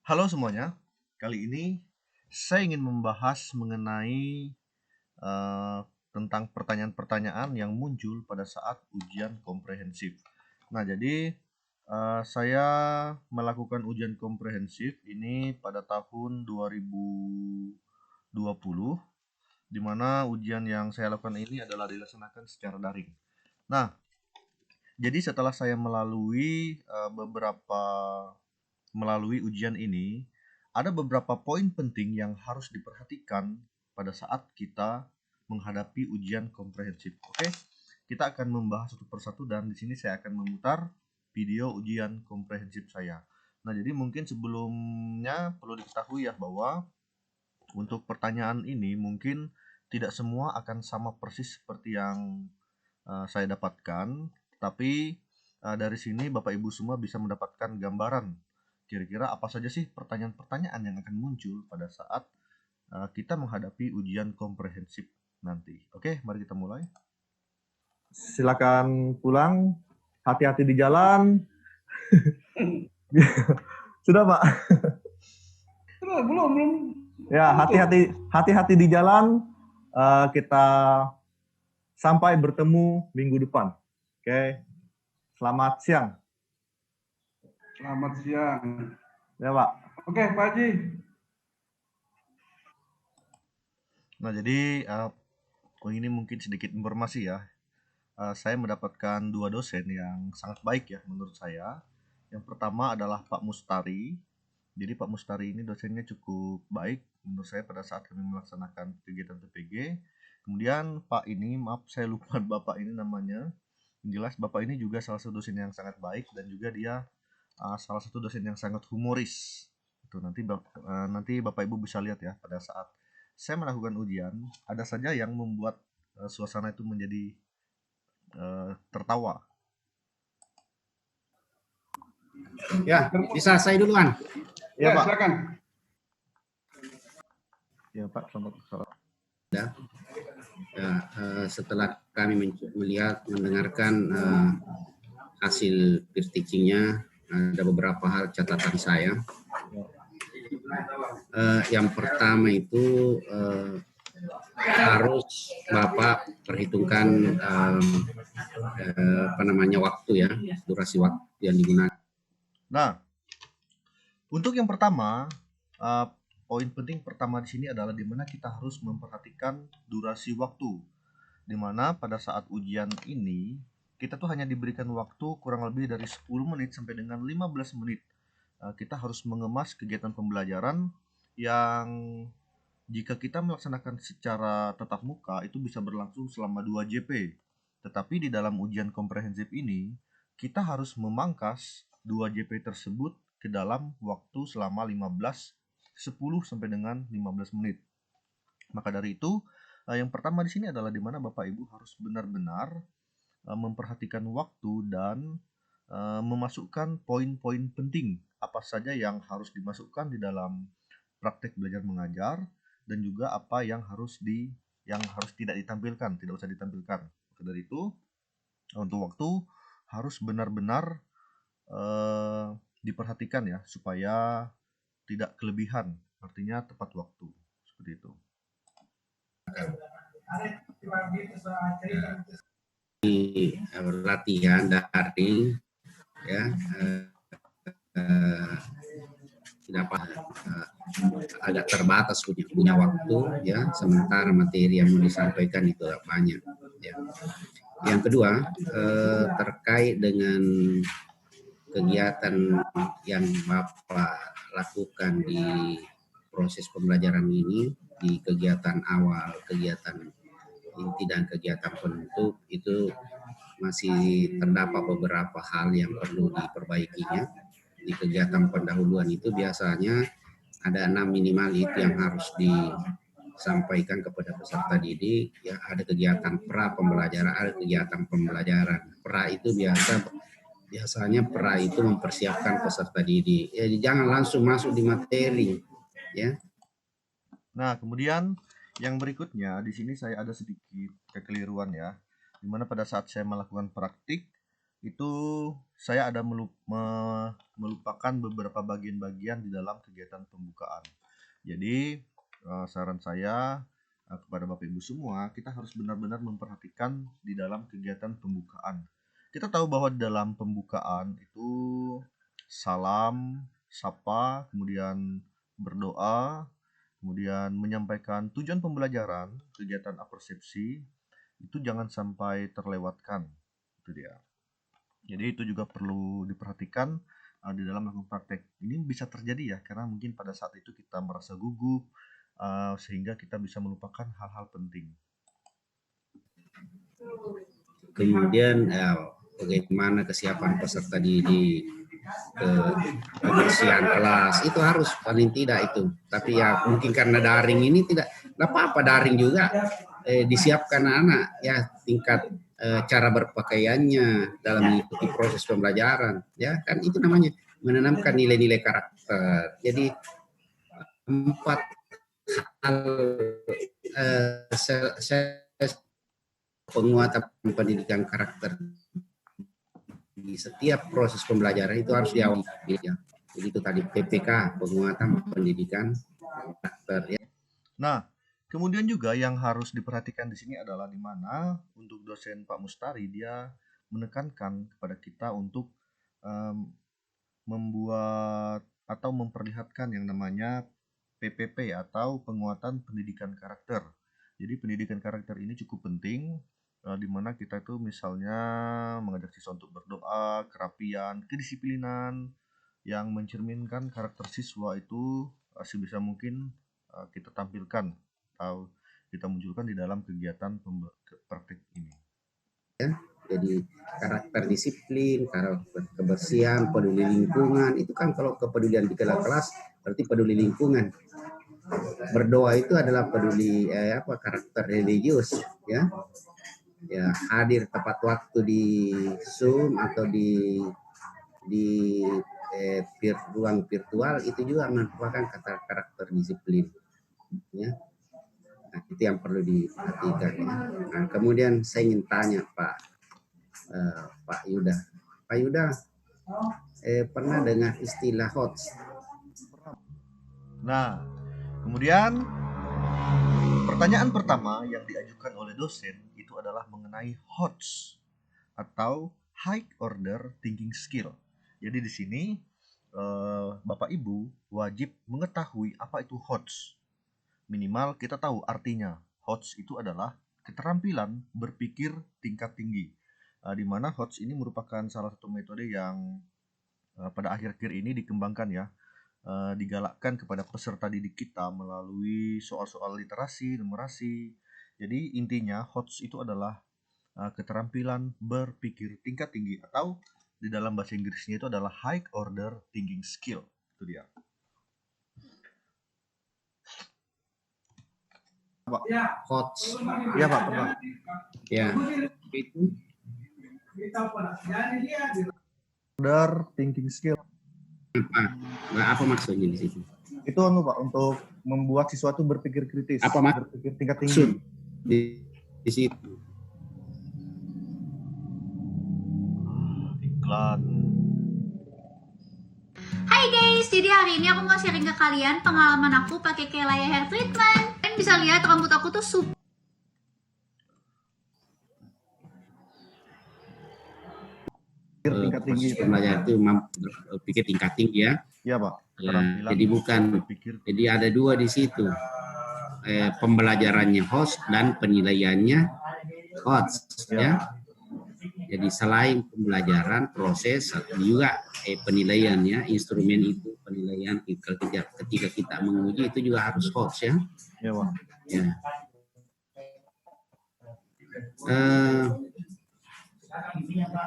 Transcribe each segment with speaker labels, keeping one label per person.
Speaker 1: Halo semuanya, kali ini saya ingin membahas mengenai eh, tentang pertanyaan-pertanyaan yang muncul pada saat ujian komprehensif. Nah, jadi saya melakukan ujian komprehensif ini pada tahun 2020, di mana ujian yang saya lakukan ini adalah dilaksanakan secara daring. Nah, jadi setelah saya melalui ujian ini, ada beberapa poin penting yang harus diperhatikan pada saat kita menghadapi ujian komprehensif. Oke, kita akan membahas satu persatu dan di sini saya akan memutar video ujian komprehensif saya. Nah, jadi mungkin sebelumnya perlu diketahui ya bahwa untuk pertanyaan ini mungkin tidak semua akan sama persis seperti yang saya dapatkan, tapi dari sini Bapak Ibu semua bisa mendapatkan gambaran kira-kira apa saja sih pertanyaan-pertanyaan yang akan muncul pada saat kita menghadapi ujian komprehensif nanti. Oke, mari kita mulai.
Speaker 2: Silakan pulang, hati-hati di jalan. Sudah, Pak?
Speaker 3: Belum.
Speaker 2: Ya, hati-hati di jalan. Kita sampai bertemu minggu depan. Oke. Selamat siang.
Speaker 3: Selamat siang.
Speaker 2: Ya, Pak.
Speaker 3: Oke, Pak Haji.
Speaker 1: Nah, jadi ini mungkin sedikit informasi ya. Saya mendapatkan dua dosen yang sangat baik ya menurut saya. Yang pertama adalah Pak Mustari. Jadi Pak Mustari ini dosennya cukup baik menurut saya pada saat kami melaksanakan kegiatan TPG. Kemudian Pak ini, maaf saya lupa Bapak ini namanya. Yang jelas Bapak ini juga salah satu dosen yang sangat baik dan juga dia salah satu dosen yang sangat humoris. Itu nanti Bapak Ibu bisa lihat ya pada saat saya melakukan ujian, ada saja yang membuat suasana itu menjadi tertawa.
Speaker 4: Ya, bisa saya duluan.
Speaker 2: Ya, Pak.
Speaker 3: Silakan.
Speaker 2: Ya, Pak. Selamat.
Speaker 4: Ya, setelah kami mendengarkan hasil peer teaching-nya, ada beberapa hal catatan saya. Yang pertama itu harus Bapak perhitungkan waktu ya, durasi waktu yang digunakan.
Speaker 1: Nah, untuk yang pertama, poin penting pertama di sini adalah di mana kita harus memperhatikan durasi waktu. Di mana pada saat ujian ini kita tuh hanya diberikan waktu kurang lebih dari 10 menit sampai dengan 15 menit. Kita harus mengemas kegiatan pembelajaran yang jika kita melaksanakan secara tatap muka itu bisa berlangsung selama 2 JP. Tetapi di dalam ujian komprehensif ini kita harus memangkas 2 JP tersebut ke dalam waktu selama 10 sampai dengan 15 menit. Maka dari itu, yang pertama di sini adalah di mana Bapak Ibu harus benar-benar memperhatikan waktu dan memasukkan poin-poin penting apa saja yang harus dimasukkan di dalam praktek belajar mengajar dan juga apa yang harus tidak ditampilkan, tidak usah ditampilkan. Maka dari itu, untuk waktu harus benar-benar diperhatikan ya supaya tidak kelebihan, artinya tepat waktu seperti itu.
Speaker 4: Latihan daring ya, tidak agak terbatas punya waktu ya, sementara materi yang mau disampaikan itu banyak ya. Yang kedua, terkait dengan kegiatan yang Bapak lakukan di proses pembelajaran ini, di kegiatan awal, kegiatan inti dan kegiatan penutup, itu masih terdapat beberapa hal yang perlu diperbaikinya. Di kegiatan pendahuluan itu biasanya ada 6 minimal itu yang harus disampaikan kepada peserta didik ya. Ada kegiatan pra pembelajaran, ada kegiatan pembelajaran. Pra itu biasanya pra itu mempersiapkan peserta didik ya, jangan langsung masuk di materi ya.
Speaker 1: Nah, kemudian yang berikutnya di sini saya ada sedikit kekeliruan ya, dimana pada saat saya melakukan praktik itu saya ada melupakan beberapa bagian-bagian di dalam kegiatan pembukaan. Jadi saran saya kepada Bapak Ibu semua, kita harus benar-benar memperhatikan di dalam kegiatan pembukaan. Kita tahu bahwa di dalam pembukaan itu salam, sapa, kemudian berdoa, kemudian menyampaikan tujuan pembelajaran, kegiatan apersepsi, itu jangan sampai terlewatkan. Itu dia. Jadi itu juga perlu diperhatikan di dalam melakukan praktek. Ini bisa terjadi ya, karena mungkin pada saat itu kita merasa gugup, sehingga kita bisa melupakan hal-hal penting.
Speaker 4: Kemudian bagaimana kesiapan peserta di kebersihan kelas itu harus paling tidak itu. Tapi ya mungkin karena daring ini tidak apa-apa, daring juga disiapkan anak ya tingkat cara berpakaiannya dalam mengikuti proses pembelajaran, ya kan itu namanya menanamkan nilai-nilai karakter. Jadi 4 hal penguatan pendidikan karakter di setiap proses pembelajaran itu harus diawali ya. Jadi itu tadi PPK, penguatan pendidikan karakter ya.
Speaker 1: Nah, kemudian juga yang harus diperhatikan di sini adalah di mana untuk dosen Pak Mustari dia menekankan kepada kita untuk membuat atau memperlihatkan yang namanya PPP atau penguatan pendidikan karakter. Jadi pendidikan karakter ini cukup penting di mana kita itu misalnya mengajak siswa untuk berdoa, kerapian, kedisiplinan yang mencerminkan karakter siswa itu sebisa mungkin kita tampilkan atau kita munculkan di dalam kegiatan praktik ini.
Speaker 4: Jadi karakter disiplin, karakter kebersihan, peduli lingkungan, itu kan kalau kepedulian di kelas berarti peduli lingkungan. Berdoa itu adalah peduli karakter religius ya. Ya, hadir tepat waktu di Zoom atau di ruang virtual itu juga merupakan karakter disiplin ya. Nah, itu yang perlu diperhatikan ya. Nah, kemudian saya ingin tanya Pak Yuda. Pak Yuda pernah dengar istilah HOTS?
Speaker 1: Nah, kemudian pertanyaan pertama yang diajukan oleh dosen itu adalah mengenai HOTS atau High Order Thinking Skill. Jadi di sini Bapak Ibu wajib mengetahui apa itu HOTS. Minimal kita tahu artinya. HOTS itu adalah keterampilan berpikir tingkat tinggi. Di mana HOTS ini merupakan salah satu metode yang pada akhir-akhir ini dikembangkan ya. Digalakkan kepada peserta didik kita melalui soal-soal literasi, numerasi. Jadi intinya HOTS itu adalah keterampilan berpikir tingkat tinggi atau di dalam bahasa Inggrisnya itu adalah High Order Thinking Skill. Itu dia.
Speaker 4: HOTS.
Speaker 2: Iya Pak, pernah.
Speaker 4: Ya. Itu
Speaker 2: Order thinking skill.
Speaker 4: apa maksudnya di situ?
Speaker 2: Itu Pak untuk membuat siswa itu berpikir kritis,
Speaker 4: Apa
Speaker 2: berpikir tingkat tinggi.
Speaker 4: Di situ.
Speaker 1: Iklan.
Speaker 5: Hai guys, jadi hari ini aku mau sharing ke kalian pengalaman aku pakai Kelaya hair treatment. Kalian bisa lihat rambut aku tuh super
Speaker 2: Tingkat tinggi.
Speaker 4: Pembelajaran itu berpikir tingkat tinggi ya.
Speaker 2: Iya Pak.
Speaker 4: Ya, jadi bukan. Jadi ada dua di situ. Pembelajarannya host dan penilaiannya host ya. Jadi selain pembelajaran, proses juga penilaian ya, instrumen itu penilaian ketika kita menguji itu juga harus host ya.
Speaker 2: Iya Pak.
Speaker 4: Ya.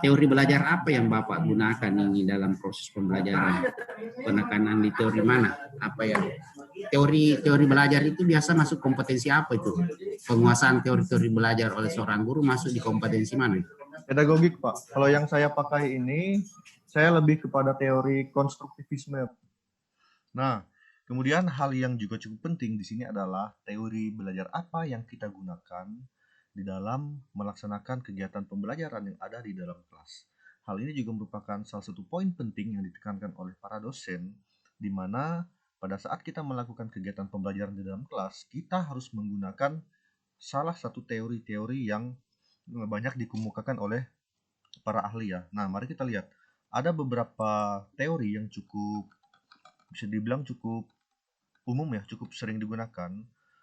Speaker 4: Teori belajar apa yang Bapak gunakan ini dalam proses pembelajaran? Penekanan di teori mana? Apa yang teori belajar itu biasa masuk kompetensi apa itu? Penguasaan teori belajar oleh seorang guru masuk di kompetensi mana?
Speaker 2: Pedagogik Pak. Kalau yang saya pakai ini, saya lebih kepada teori konstruktivisme.
Speaker 1: Nah, kemudian hal yang juga cukup penting di sini adalah teori belajar apa yang kita gunakan di dalam melaksanakan kegiatan pembelajaran yang ada di dalam kelas. hal ini juga merupakan salah satu poin penting yang ditekankan oleh para dosen, di mana pada saat kita melakukan kegiatan pembelajaran di dalam kelas, kita harus menggunakan salah satu teori-teori yang banyak dikemukakan oleh para ahli ya. Nah, mari kita lihat. Ada beberapa teori yang cukup, bisa dibilang cukup umum ya, cukup sering digunakan.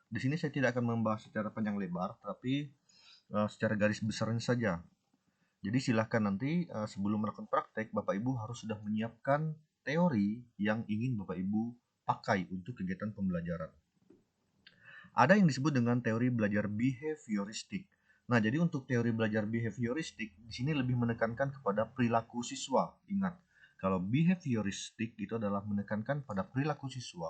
Speaker 1: Di sini saya tidak akan membahas secara panjang lebar, tapi secara garis besarnya saja. Jadi silahkan nanti sebelum melakukan praktek, Bapak Ibu harus sudah menyiapkan teori yang ingin Bapak Ibu pakai untuk kegiatan pembelajaran. Ada yang disebut dengan teori belajar behavioristik. Nah, jadi untuk teori belajar behavioristik di sini lebih menekankan kepada perilaku siswa. Ingat, kalau behavioristik itu adalah menekankan pada perilaku siswa.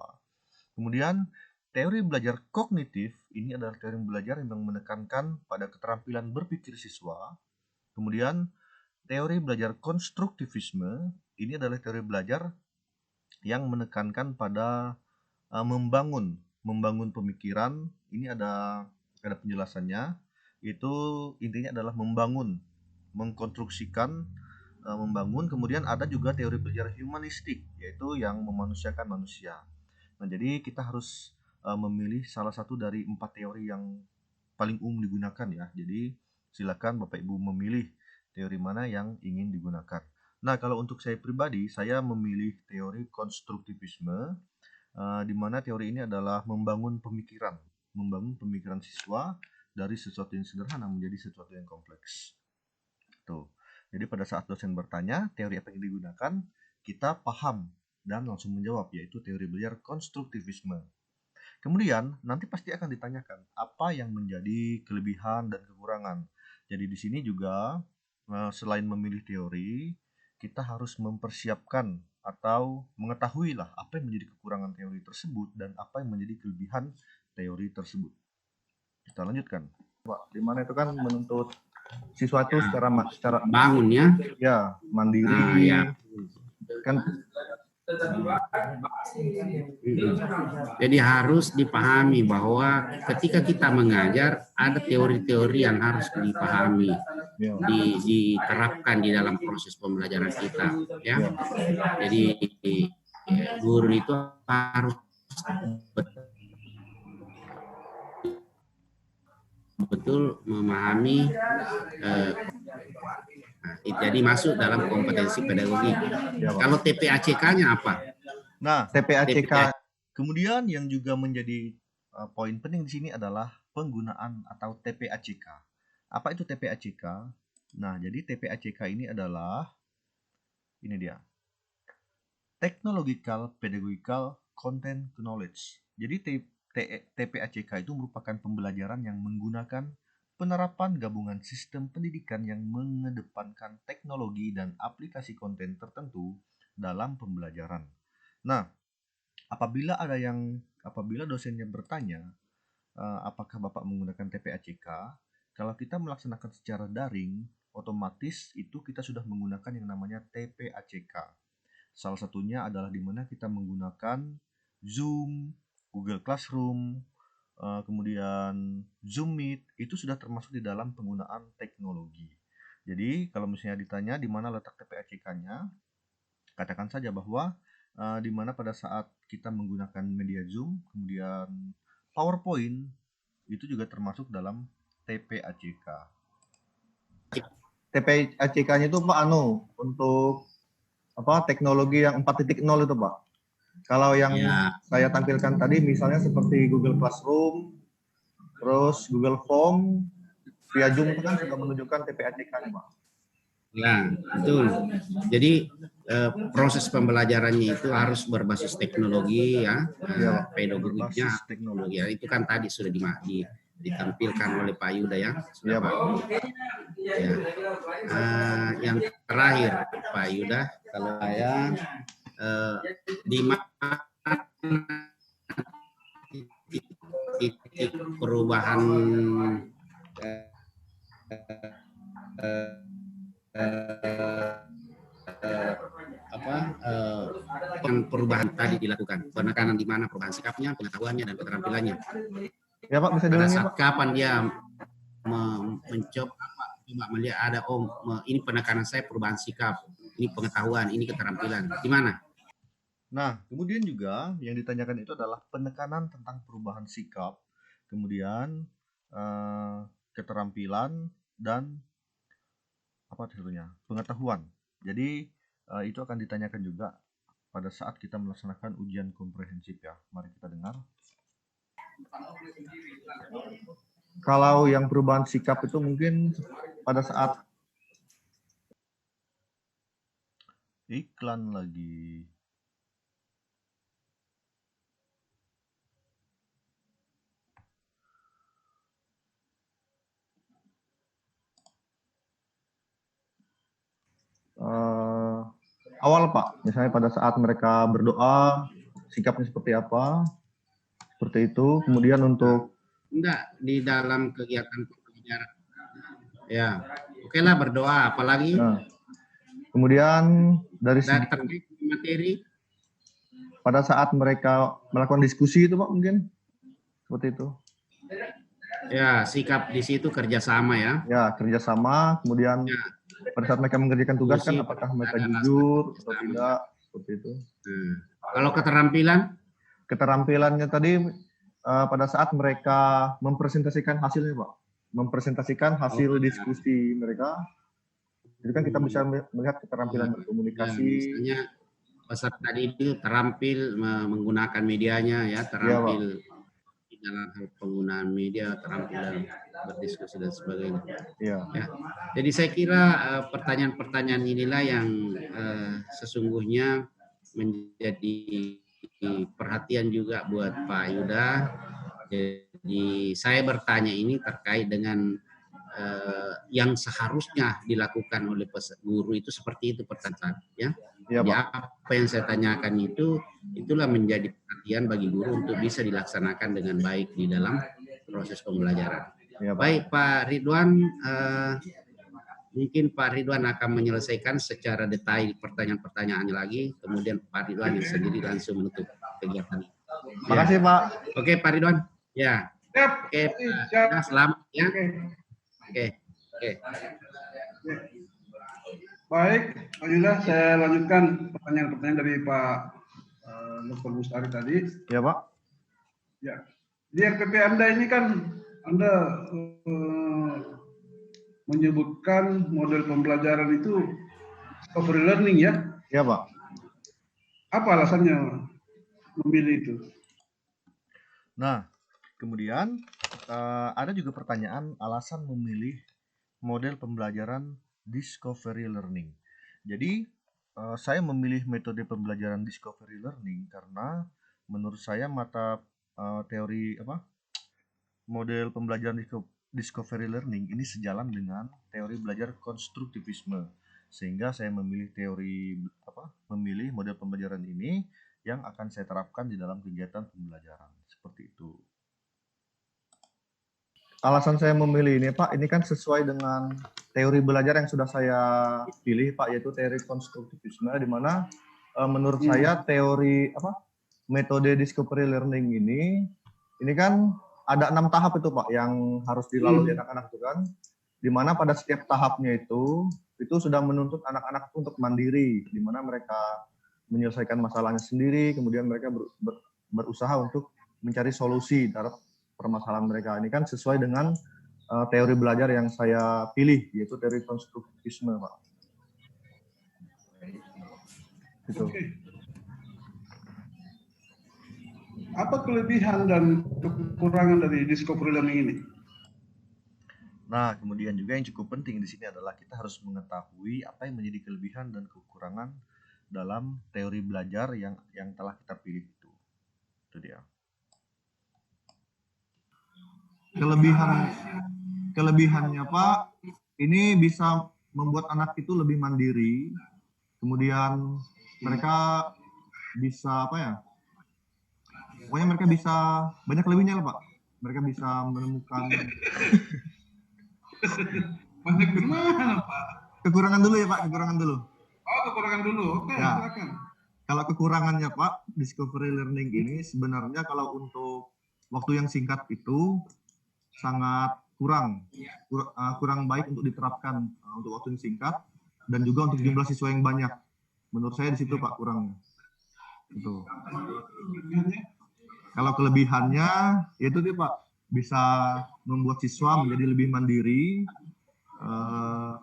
Speaker 1: Kemudian teori belajar kognitif ini adalah teori belajar yang menekankan pada keterampilan berpikir siswa. Kemudian teori belajar konstruktivisme ini adalah teori belajar yang menekankan pada membangun pemikiran. Ini ada penjelasannya. Itu intinya adalah membangun, mengkonstruksikan, membangun. Kemudian ada juga teori belajar humanistik, yaitu yang memanusiakan manusia. Nah, jadi kita harus memilih salah satu dari 4 teori yang paling umum digunakan ya. Jadi silakan Bapak Ibu memilih teori mana yang ingin digunakan. Nah, kalau untuk saya pribadi, saya memilih teori konstruktivisme, di mana teori ini adalah membangun pemikiran siswa dari sesuatu yang sederhana menjadi sesuatu yang kompleks. Tuh. Jadi pada saat dosen bertanya teori apa yang digunakan, kita paham dan langsung menjawab, yaitu teori belajar konstruktivisme. Kemudian nanti pasti akan ditanyakan apa yang menjadi kelebihan dan kekurangan. Jadi di sini juga selain memilih teori, kita harus mempersiapkan atau mengetahui lah apa yang menjadi kekurangan teori tersebut dan apa yang menjadi kelebihan teori tersebut. Kita lanjutkan.
Speaker 2: Pak, di mana itu kan menuntut siswa itu secara
Speaker 4: bangun ya.
Speaker 2: Ya, mandiri.
Speaker 4: Nah, ya.
Speaker 2: Kan
Speaker 4: Jadi harus dipahami bahwa ketika kita mengajar ada teori-teori yang harus dipahami, diterapkan di dalam proses pembelajaran kita, ya. Jadi guru itu harus betul memahami, jadi masuk dalam kompetensi pedagogik. Kalau TPACK-nya apa?
Speaker 1: Nah,
Speaker 2: TPACK.
Speaker 1: Kemudian yang juga menjadi poin penting di sini adalah penggunaan atau TPACK. Apa itu TPACK? Nah, jadi TPACK ini adalah, ini dia, Technological Pedagogical Content Knowledge. Jadi TPACK itu merupakan pembelajaran yang menggunakan penerapan gabungan sistem pendidikan yang mengedepankan teknologi dan aplikasi konten tertentu dalam pembelajaran. Nah, apabila dosennya bertanya, apakah Bapak menggunakan TPACK? Kalau kita melaksanakan secara daring, otomatis itu kita sudah menggunakan yang namanya TPACK. Salah satunya adalah di mana kita menggunakan Zoom, Google Classroom, kemudian Zoom Meet, itu sudah termasuk di dalam penggunaan teknologi. Jadi kalau misalnya ditanya di mana letak TPACK-nya, katakan saja bahwa di mana pada saat kita menggunakan media Zoom, kemudian PowerPoint, itu juga termasuk dalam TPACK.
Speaker 2: TPACK-nya itu Pak untuk teknologi yang 4.0 itu Pak. Kalau yang saya tampilkan tadi misalnya seperti Google Classroom, terus Google Form, via Zoom itu kan sudah menunjukkan TPACK-nya Pak.
Speaker 4: Ya, betul. Jadi proses pembelajarannya itu harus berbasis teknologi ya, pedagogiknya teknologi. Ya, itu kan tadi sudah ditampilkan oleh Pak Yuda ya. Sudah Pak. Ya. Yang terakhir Pak Yuda, kalau saya di mana titik perubahan perubahan tadi dilakukan, penekanan di mana perubahan sikapnya, pengetahuannya dan keterampilannya.
Speaker 2: Ya Pak, bisa
Speaker 4: pada
Speaker 2: diulangi
Speaker 4: saat
Speaker 2: Pak.
Speaker 4: Kapan dia mencoba coba melihat ada ini penekanan saya perubahan sikap, ini pengetahuan, ini keterampilan. Gimana?
Speaker 1: Nah, kemudian juga yang ditanyakan itu adalah penekanan tentang perubahan sikap, kemudian keterampilan dan apa tentunya pengetahuan. Jadi itu akan ditanyakan juga pada saat kita melaksanakan ujian komprehensif ya. Mari kita dengar.
Speaker 2: Kalau yang perubahan sikap itu mungkin pada saat
Speaker 1: Iklan lagi.
Speaker 2: awal Pak, misalnya pada saat mereka berdoa, sikapnya seperti apa, seperti itu. Kemudian untuk
Speaker 4: Enggak, di dalam kegiatan pembelajaran. Ya, oke lah berdoa, apalagi
Speaker 2: kemudian dari segi
Speaker 4: terkait materi.
Speaker 2: pada saat mereka melakukan diskusi itu Pak, mungkin seperti itu.
Speaker 4: Ya, sikap di situ kerjasama ya.
Speaker 2: Ya, kerjasama. Kemudian pada saat mereka mengerjakan tugas kan, apakah mereka jujur atau tidak, seperti itu.
Speaker 4: Kalau keterampilan?
Speaker 2: Keterampilannya tadi pada saat mereka mempresentasikan hasilnya Pak, mempresentasikan hasil diskusi mereka. Jadi kan kita bisa melihat keterampilan berkomunikasi.
Speaker 4: Misalnya peserta tadi itu terampil menggunakan medianya ya, terampil di dalam hal penggunaan media, terampil dalam berdiskusi dan sebagainya.
Speaker 2: Ya.
Speaker 4: Jadi saya kira pertanyaan-pertanyaan inilah yang sesungguhnya menjadi perhatian juga buat Pak Yuda. Jadi saya bertanya ini terkait dengan yang seharusnya dilakukan oleh guru itu seperti itu pertanyaan ya. Jadi apa yang saya tanyakan itulah menjadi perhatian bagi guru untuk bisa dilaksanakan dengan baik di dalam proses pembelajaran. Ya, baik Pak Ridwan, mungkin Pak Ridwan akan menyelesaikan secara detail pertanyaan-pertanyaannya lagi, kemudian Pak Ridwan yang sendiri langsung menutup kegiatan.
Speaker 2: Terima kasih Pak.
Speaker 4: Oke Pak Ridwan, ya. Oke, Pak, selamat ya. Oke.
Speaker 3: Baik, Pak Yuda, saya lanjutkan pertanyaan-pertanyaan dari Pak Dr. Mustari tadi.
Speaker 2: Ya Pak.
Speaker 3: Ya, di RPP Anda ini kan Anda menyebutkan model pembelajaran itu discovery learning ya?
Speaker 2: Ya Pak.
Speaker 3: Apa alasannya memilih itu?
Speaker 1: Nah, kemudian ada juga pertanyaan alasan memilih model pembelajaran discovery learning. Jadi saya memilih metode pembelajaran discovery learning karena menurut saya mata teori model pembelajaran discovery learning ini sejalan dengan teori belajar konstruktivisme, sehingga saya memilih memilih model pembelajaran ini yang akan saya terapkan di dalam kegiatan pembelajaran seperti itu.
Speaker 2: Alasan saya memilih ini Pak, ini kan sesuai dengan teori belajar yang sudah saya pilih Pak, yaitu teori konstruktivisme, di mana menurut saya teori metode discovery learning ini kan ada 6 tahap itu Pak yang harus dilalui anak-anak itu kan, di mana pada setiap tahapnya itu sudah menuntut anak-anak untuk mandiri, di mana mereka menyelesaikan masalahnya sendiri, kemudian mereka berusaha untuk mencari solusi terhadap permasalahan mereka. Ini kan sesuai dengan teori belajar yang saya pilih, yaitu teori konstruktivisme, Pak. Gitu.
Speaker 3: Oke. Apa kelebihan dan kekurangan dari discovery learning ini?
Speaker 1: Nah, kemudian juga yang cukup penting di sini adalah kita harus mengetahui apa yang menjadi kelebihan dan kekurangan dalam teori belajar yang telah kita pilih itu. Itu dia.
Speaker 2: Kelebihannya Pak, ini bisa membuat anak itu lebih mandiri, kemudian mereka bisa pokoknya mereka bisa banyak lebihnya lah Pak, mereka bisa menemukan
Speaker 3: Banyak gimana Pak?
Speaker 2: kekurangan dulu ya Pak, kekurangan dulu.
Speaker 3: Oh, kekurangan dulu, oke,
Speaker 2: ya.
Speaker 3: Silakan.
Speaker 2: Kalau kekurangannya Pak, discovery learning ini sebenarnya kalau untuk waktu yang singkat itu sangat kurang baik untuk diterapkan untuk waktu yang singkat dan juga untuk jumlah siswa yang banyak. Menurut saya di situ Pak kurangnya. Itu. Kalau kelebihannya yaitu dia Pak bisa membuat siswa menjadi lebih mandiri.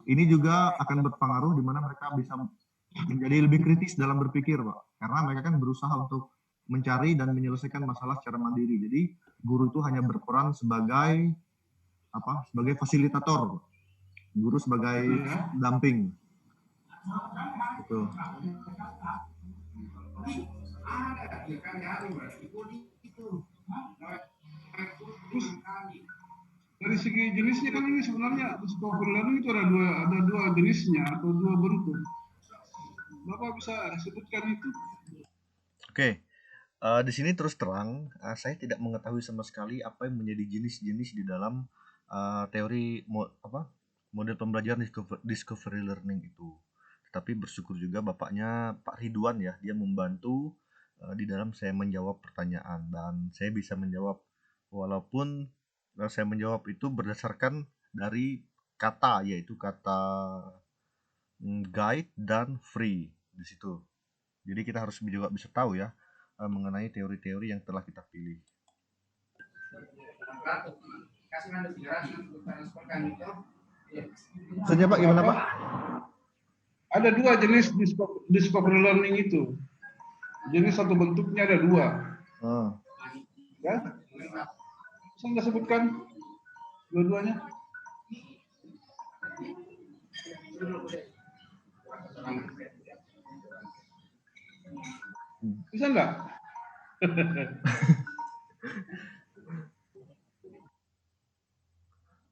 Speaker 2: Ini juga akan berpengaruh di mana mereka bisa menjadi lebih kritis dalam berpikir Pak. Karena mereka kan berusaha untuk mencari dan menyelesaikan masalah secara mandiri. Jadi guru itu hanya berperan sebagai sebagai fasilitator, guru sebagai pendamping. Gitu.
Speaker 3: Terus dari segi jenisnya kan ini sebenarnya discovery learning itu ada dua jenisnya atau dua bentuk. Bapak bisa sebutkan itu?
Speaker 1: Oke. Di sini terus terang, saya tidak mengetahui sama sekali apa yang menjadi jenis-jenis di dalam teori model pembelajaran discovery learning itu. Tetapi bersyukur juga bapaknya Pak Ridwan ya, dia membantu di dalam saya menjawab pertanyaan dan saya bisa menjawab walaupun saya menjawab itu berdasarkan dari kata, yaitu kata guide dan free di situ. Jadi kita harus juga bisa tahu ya mengenai teori-teori yang telah kita pilih.
Speaker 2: Maksudnya Pak gimana Pak?
Speaker 3: Ada dua jenis discovery learning itu. Jenis satu bentuknya ada dua. Ya? Bisa Anda sebutkan dua-duanya? Bisa enggak?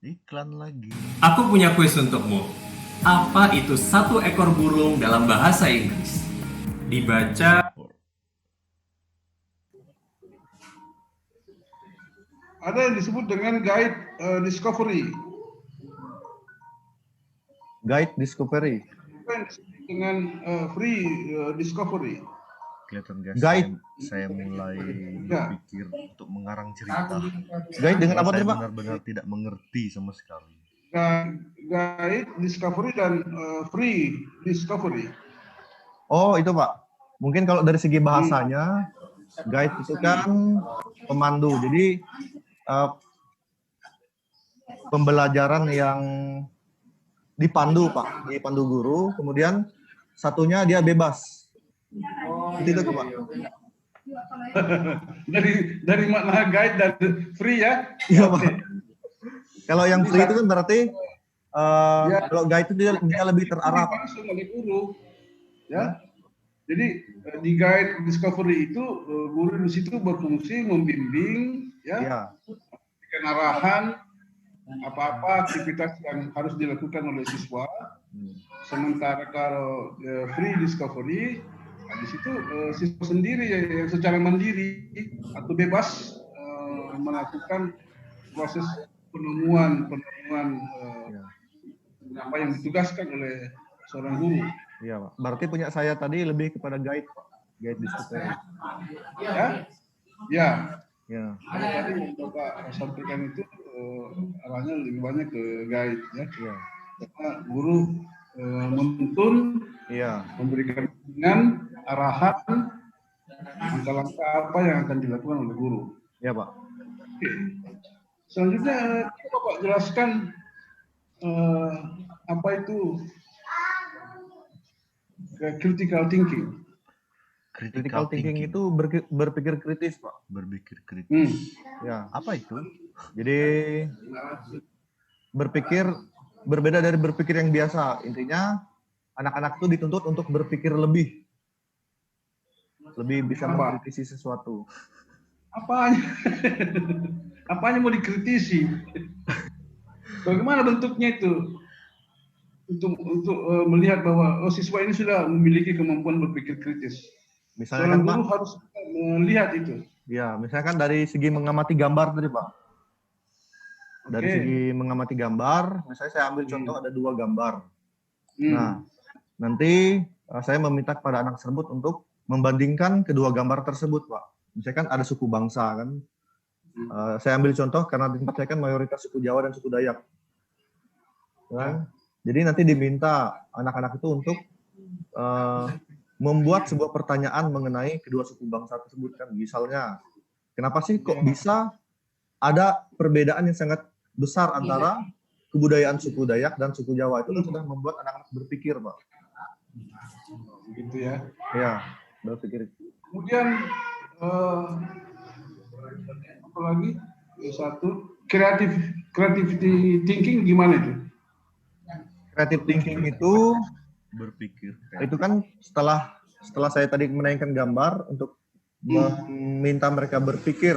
Speaker 1: Iklan lagi.
Speaker 6: Aku punya kuis untukmu. Apa itu satu ekor burung dalam bahasa Inggris? Dibaca.
Speaker 3: Ada yang disebut dengan guide discovery.
Speaker 2: Guide discovery.
Speaker 3: Ada yang disebut dengan free discovery.
Speaker 1: Kelihatan guys,
Speaker 2: Guide.
Speaker 1: saya mulai berpikir untuk mengarang cerita.
Speaker 2: Guide dengan apa tadi Pak?
Speaker 1: Benar-benar tidak mengerti sama sekali.
Speaker 3: Guide discovery dan free discovery.
Speaker 2: Oh itu Pak. Mungkin kalau dari segi bahasanya, guide itu kan pemandu. Jadi pembelajaran yang dipandu Pak, dipandu guru. Kemudian satunya dia bebas. Itu Pak.
Speaker 3: dari makna guide dan free ya?
Speaker 2: Iya Pak. Kalau yang free itu kan berarti kalau guide itu dia lebih terarah Pak.
Speaker 3: Oleh guru, ya. Jadi di guide discovery itu guru di situ berfungsi membimbing, ya, memberikan arahan apa-apa aktivitas yang harus dilakukan oleh siswa. Sementara kalau free discovery, di situ siswa sendiri yang secara mandiri atau bebas melakukan proses penemuan apa yang ditugaskan oleh seorang guru.
Speaker 2: Iya Pak. Berarti punya saya tadi lebih kepada guide Pak. Guide discovery.
Speaker 3: Ya.
Speaker 2: Ya.
Speaker 3: Tadi yang Bapak sampaikan itu arahnya lebih banyak ke guide ya.
Speaker 2: Iya.
Speaker 3: Karena guru menuntun, memberikan bimbingan, arahan, langkah-langkah apa yang akan dilakukan oleh guru.
Speaker 2: Iya Pak.
Speaker 3: Oke. Selanjutnya Bapak jelaskan apa itu critical thinking.
Speaker 2: Critical thinking itu berpikir kritis Pak.
Speaker 1: Berpikir kritis.
Speaker 2: Ya.
Speaker 1: Apa itu?
Speaker 2: Jadi berpikir berbeda dari berpikir yang biasa. Intinya anak-anak itu dituntut untuk berpikir lebih bisa mengkritisi sesuatu.
Speaker 3: Apanya mau dikritisi? Bagaimana bentuknya itu? Untuk melihat bahwa siswa ini sudah memiliki kemampuan berpikir kritis.
Speaker 2: Misalnya kan
Speaker 3: guru harus melihat itu.
Speaker 2: Ya, misalkan dari segi mengamati gambar tadi Pak. Dari segi mengamati gambar, misalnya saya ambil contoh ada 2 gambar. Nah, nanti saya meminta kepada anak tersebut untuk membandingkan kedua gambar tersebut Pak. Misalkan ada suku bangsa kan. Saya ambil contoh karena di tempat saya kan mayoritas suku Jawa dan suku Dayak. Kan? Jadi nanti diminta anak-anak itu untuk membuat sebuah pertanyaan mengenai kedua suku bangsa tersebut kan. Misalnya, kenapa sih kok bisa ada perbedaan yang sangat besar antara kebudayaan suku Dayak dan suku Jawa? Itu kan sudah membuat anak-anak berpikir, Pak.
Speaker 3: Gitu ya.
Speaker 2: Ya, berpikir.
Speaker 3: Kemudian apa lagi? Satu, creativity thinking gimana itu?
Speaker 2: Creative thinking itu
Speaker 1: Berpikir.
Speaker 2: itu kan setelah saya tadi menayangkan gambar untuk meminta mereka berpikir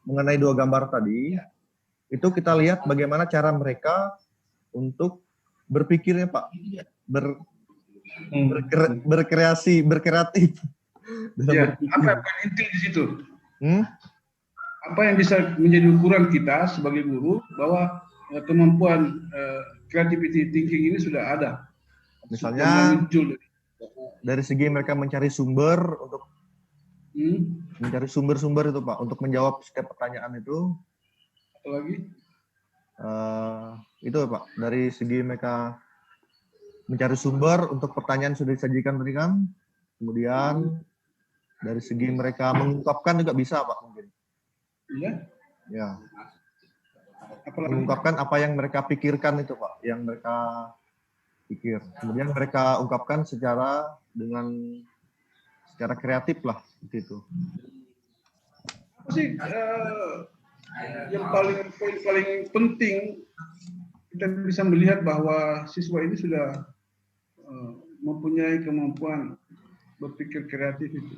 Speaker 2: mengenai dua gambar tadi, itu kita lihat bagaimana cara mereka untuk berpikirnya, Pak, berkreatif dalam
Speaker 3: Ya,
Speaker 2: berpikir.
Speaker 3: apa yang paling inti di situ?
Speaker 2: Hmm?
Speaker 3: Apa yang bisa menjadi ukuran kita sebagai guru bahwa kemampuan creativity thinking ini sudah ada?
Speaker 2: Misalnya
Speaker 3: Sudah muncul.
Speaker 2: dari segi mereka mencari sumber untuk
Speaker 3: Hmm,
Speaker 2: mencari sumber-sumber itu, Pak, untuk menjawab setiap pertanyaan itu.
Speaker 3: apa lagi?
Speaker 2: Itu, Pak, dari segi mereka mencari sumber untuk pertanyaan yang sudah disajikan tadi kan. Kemudian dari segi mereka mengungkapkan juga bisa, Pak, mungkin.
Speaker 3: Iya.
Speaker 2: Ya,
Speaker 3: Apa lagi?
Speaker 2: mengungkapkan apa yang mereka pikirkan itu, Pak, yang mereka pikir. Kemudian mereka ungkapkan secara kreatif lah, seperti itu.
Speaker 3: Apa sih yang paling penting kita bisa melihat bahwa siswa ini sudah mempunyai kemampuan berpikir kreatif itu.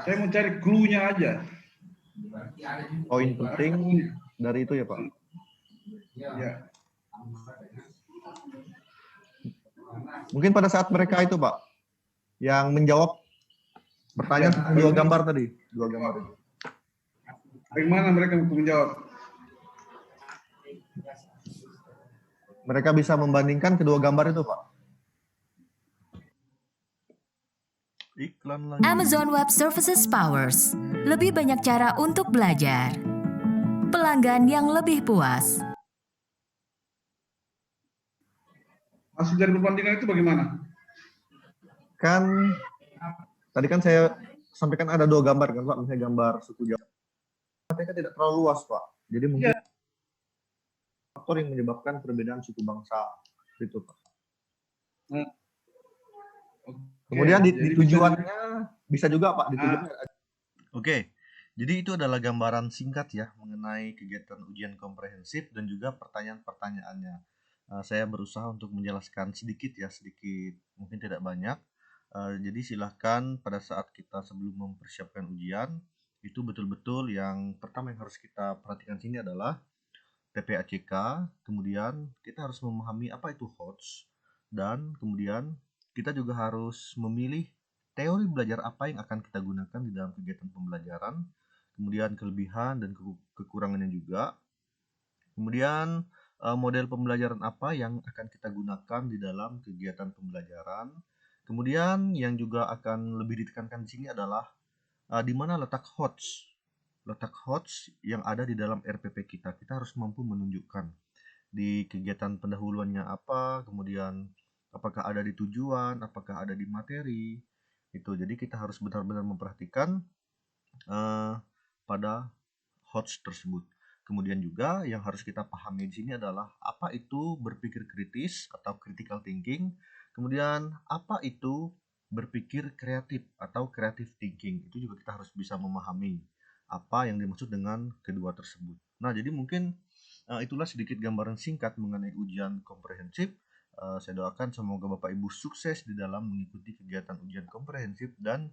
Speaker 3: Saya mencari clue-nya aja.
Speaker 2: Poin penting dari itu ya, Pak.
Speaker 3: Ya.
Speaker 2: Mungkin pada saat mereka itu, Pak, yang menjawab pertanyaan tentang dua gambar tadi, dua gambar itu.
Speaker 3: Bagaimana mereka menjawab?
Speaker 2: Mereka bisa membandingkan kedua gambar itu, Pak.
Speaker 1: Iklan lagi.
Speaker 7: Amazon Web Services Powers. Lebih banyak cara untuk belajar. Pelanggan yang lebih puas.
Speaker 3: Hasil dari perbandingan itu bagaimana?
Speaker 2: Kan tadi kan saya sampaikan ada dua gambar kan, Pak, misalnya gambar suku Jawa. Mereka tidak terlalu luas, Pak. Jadi mungkin faktor yang menyebabkan perbedaan suku bangsa itu, Pak. Kemudian di tujuannya bisa juga, Pak, di tujuannya.
Speaker 1: Oke, jadi itu adalah gambaran singkat ya mengenai kegiatan ujian komprehensif dan juga pertanyaan-pertanyaannya. Saya berusaha untuk menjelaskan sedikit, mungkin tidak banyak. Jadi silahkan pada saat kita sebelum mempersiapkan ujian, itu betul-betul yang pertama yang harus kita perhatikan sini adalah TPACK, kemudian kita harus memahami apa itu HOTS, dan kemudian kita juga harus memilih teori belajar apa yang akan kita gunakan di dalam kegiatan pembelajaran, kemudian kelebihan dan kekurangannya juga, kemudian model pembelajaran apa yang akan kita gunakan di dalam kegiatan pembelajaran, kemudian yang juga akan lebih ditekankan di sini adalah di mana letak HOTS yang ada di dalam RPP kita. Kita harus mampu menunjukkan di kegiatan pendahuluannya apa, kemudian apakah ada di tujuan, apakah ada di materi, itu. Jadi kita harus benar-benar memperhatikan pada HOTS tersebut. Kemudian juga yang harus kita pahami di sini adalah apa itu berpikir kritis atau critical thinking, kemudian apa itu berpikir kreatif atau creative thinking. Itu juga kita harus bisa memahami apa yang dimaksud dengan kedua tersebut. Nah, jadi mungkin itulah sedikit gambaran singkat mengenai ujian komprehensif. Saya doakan semoga Bapak Ibu sukses di dalam mengikuti kegiatan ujian komprehensif dan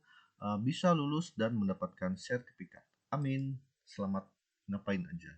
Speaker 1: bisa lulus dan mendapatkan sertifikat. Amin. Selamat ngapain aja.